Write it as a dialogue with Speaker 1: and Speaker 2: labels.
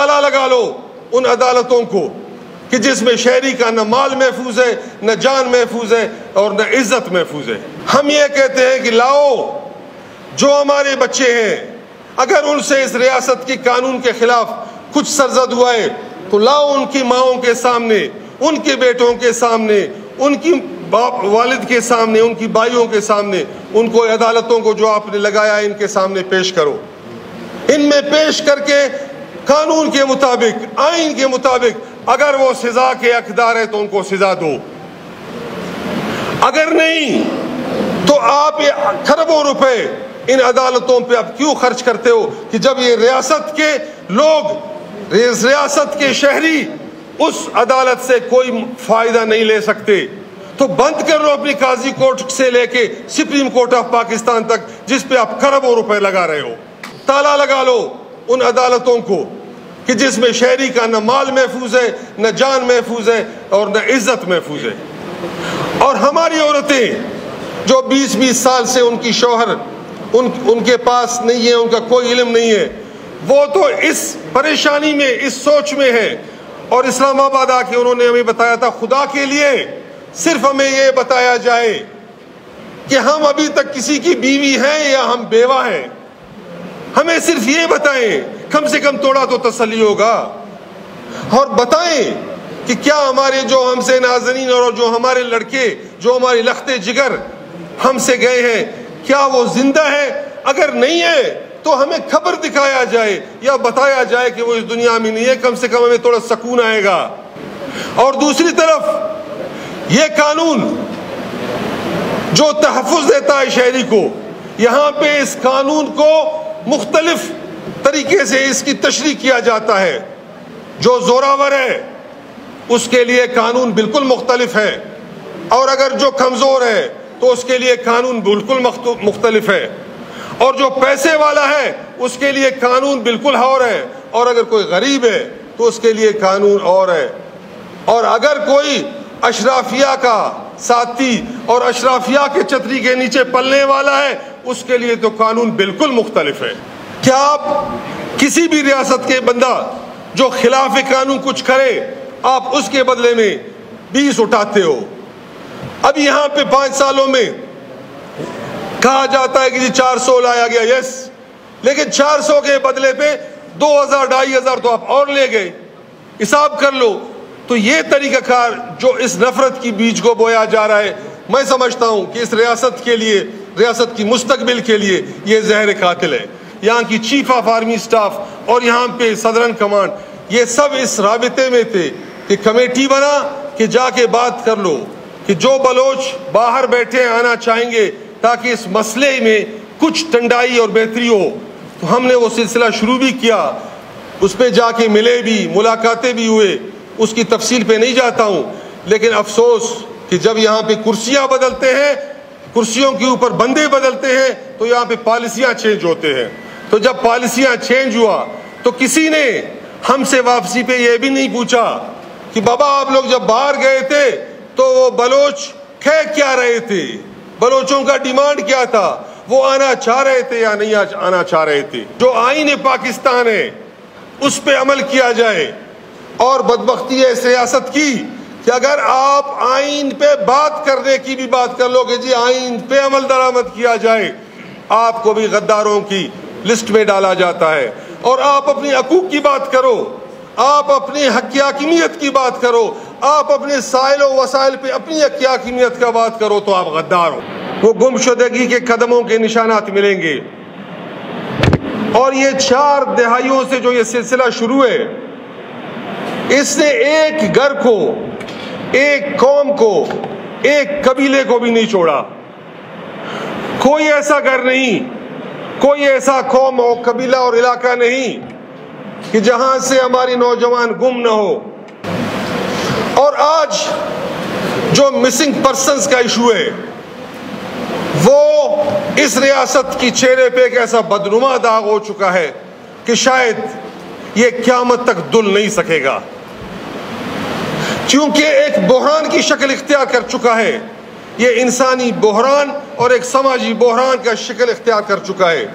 Speaker 1: تالا لگا لو ان عدالتوں کو کہ جس میں شہری کا نہ مال محفوظ ہے، نہ جان محفوظ ہے اور نہ عزت محفوظ ہے۔ ہم یہ کہتے ہیں کہ لاؤ جو ہمارے بچے ہیں، اگر ان سے اس ریاست کی قانون کے خلاف کچھ سرزد ہوا ہے تو لاؤ ان کی ماؤں کے سامنے، ان کے بیٹوں کے سامنے، ان کی والد کے سامنے، ان کی بھائیوں کے سامنے، ان کو عدالتوں کو جو آپ نے لگایا ہے ان کے سامنے پیش کرو۔ ان میں پیش کر کے قانون کے مطابق، آئین کے مطابق اگر وہ سزا کے حقدار ہے تو ان کو سزا دو، اگر نہیں تو آپ کھربوں روپے ان عدالتوں پہ اب کیوں خرچ کرتے ہو کہ جب یہ ریاست کے لوگ، ریاست کے شہری اس عدالت سے کوئی فائدہ نہیں لے سکتے، تو بند کر لو اپنی قاضی کورٹ سے لے کے سپریم کورٹ آف پاکستان تک جس پہ آپ کھربوں روپے لگا رہے ہو۔ تالا لگا لو ان عدالتوں کو کہ جس میں شہری کا نہ مال محفوظ ہے، نہ جان محفوظ ہے اور نہ عزت محفوظ ہے۔ اور ہماری عورتیں جو 20-20 سال سے ان کی شوہر ان کے پاس نہیں ہے، ان کا کوئی علم نہیں ہے، وہ تو اس پریشانی میں، اس سوچ میں ہے۔ اور اسلام آباد آ کے انہوں نے ہمیں بتایا تھا، خدا کے لیے صرف ہمیں یہ بتایا جائے کہ ہم ابھی تک کسی کی بیوی ہیں یا ہم بیوہ ہیں، ہمیں صرف یہ بتائیں، کم سے کم تھوڑا تو تسلی ہوگا۔ اور بتائیں کہ کیا ہمارے جو ہم سے نازنین اور جو ہمارے لڑکے، جو ہماری لخت جگر ہم سے گئے ہیں، کیا وہ زندہ ہے؟ اگر نہیں ہے تو ہمیں خبر دکھایا جائے یا بتایا جائے کہ وہ اس دنیا میں نہیں ہے، کم سے کم ہمیں تھوڑا سکون آئے گا۔ اور دوسری طرف یہ قانون جو تحفظ دیتا ہے شہری کو، یہاں پہ اس قانون کو مختلف طریقے سے اس کی تشریح کیا جاتا ہے۔ جو زوراور ہے اس کے لیے قانون بالکل مختلف ہے، اور اگر جو کمزور ہے تو اس کے لیے قانون بالکل مختلف ہے، اور جو پیسے والا ہے اس کے لیے قانون بالکل اور ہے، اور اگر کوئی غریب ہے تو اس کے لیے قانون اور ہے، اور اگر کوئی اشرافیہ کا ساتھی اور اشرافیہ کے چھتری کے نیچے پلنے والا ہے اس کے لیے تو قانون بالکل مختلف ہے۔ کیا آپ کسی بھی ریاست کے بندہ جو خلاف قانون کچھ کرے آپ اس کے بدلے میں 20 اٹھاتے ہو؟ اب یہاں پہ 5 سالوں میں کہا جاتا ہے کہ جی 400 لایا گیا، یس، لیکن 400 کے بدلے پہ 2000-2500 تو آپ اور لے گئے، حساب کر لو۔ تو یہ طریقہ کار جو اس نفرت کی بیج کو بویا جا رہا ہے، میں سمجھتا ہوں کہ اس ریاست کے لیے، ریاست کی مستقبل کے لیے یہ زہر قاتل ہے۔ یہاں کی چیف آف آرمی سٹاف اور یہاں پہ صدرن کمانڈ یہ سب اس رابطے میں تھے کہ کمیٹی بنا کہ جا کے بات کر لو کہ جو بلوچ باہر بیٹھے آنا چاہیں گے تاکہ اس مسئلے میں کچھ ٹنڈائی اور بہتری ہو۔ تو ہم نے وہ سلسلہ شروع بھی کیا، اس پہ جا کے ملے بھی، ملاقاتیں بھی ہوئے، اس کی تفصیل پہ نہیں جاتا ہوں، لیکن افسوس کہ جب یہاں پہ کرسیاں بدلتے ہیں، کرسیوں کے اوپر بندے بدلتے ہیں تو یہاں پہ پالیسیاں چینج ہوتے ہیں۔ تو جب پالیسیاں چینج ہوا تو کسی نے ہم سے واپسی پہ یہ بھی نہیں پوچھا کہ بابا آپ لوگ جب باہر گئے تھے تو وہ بلوچ کہہ کیا رہے تھے، بلوچوں کا ڈیمانڈ کیا تھا، وہ آنا چاہ رہے تھے یا نہیں آنا چاہ رہے تھے۔ جو آئین پاکستان ہے اس پہ عمل کیا جائے۔ اور بدبختی ہے سیاست کی کہ اگر آپ آئین پہ بات کرنے کی بھی بات کر لو کہ جی آئین پہ عمل درآمد کیا جائے، آپ کو بھی غداروں کی لسٹ میں ڈالا جاتا ہے۔ اور آپ اپنی حقوق کی بات کرو، آپ اپنی حق حاکمیت کی بات کرو، آپ اپنے سائل و وسائل پہ اپنی حق حاکمیت کا بات کرو تو آپ غدار ہو۔ وہ گم شدگی کے قدموں کے نشانات ملیں گے۔ اور یہ 4 دہائیوں سے جو یہ سلسلہ شروع ہے، اس نے ایک گھر کو، ایک قوم کو، ایک قبیلے کو بھی نہیں چھوڑا۔ کوئی ایسا گھر نہیں، کوئی ایسا قوم اور قبیلہ اور علاقہ نہیں کہ جہاں سے ہماری نوجوان گم نہ ہو۔ اور آج جو مسنگ پرسنز کا ایشو ہے وہ اس ریاست کی چہرے پہ ایک ایسا بدنما داغ ہو چکا ہے کہ شاید یہ قیامت تک دھل نہیں سکے گا، کیونکہ ایک بحران کی شکل اختیار کر چکا ہے۔ یہ انسانی بحران اور ایک سماجی بحران کا شکل اختیار کر چکا ہے۔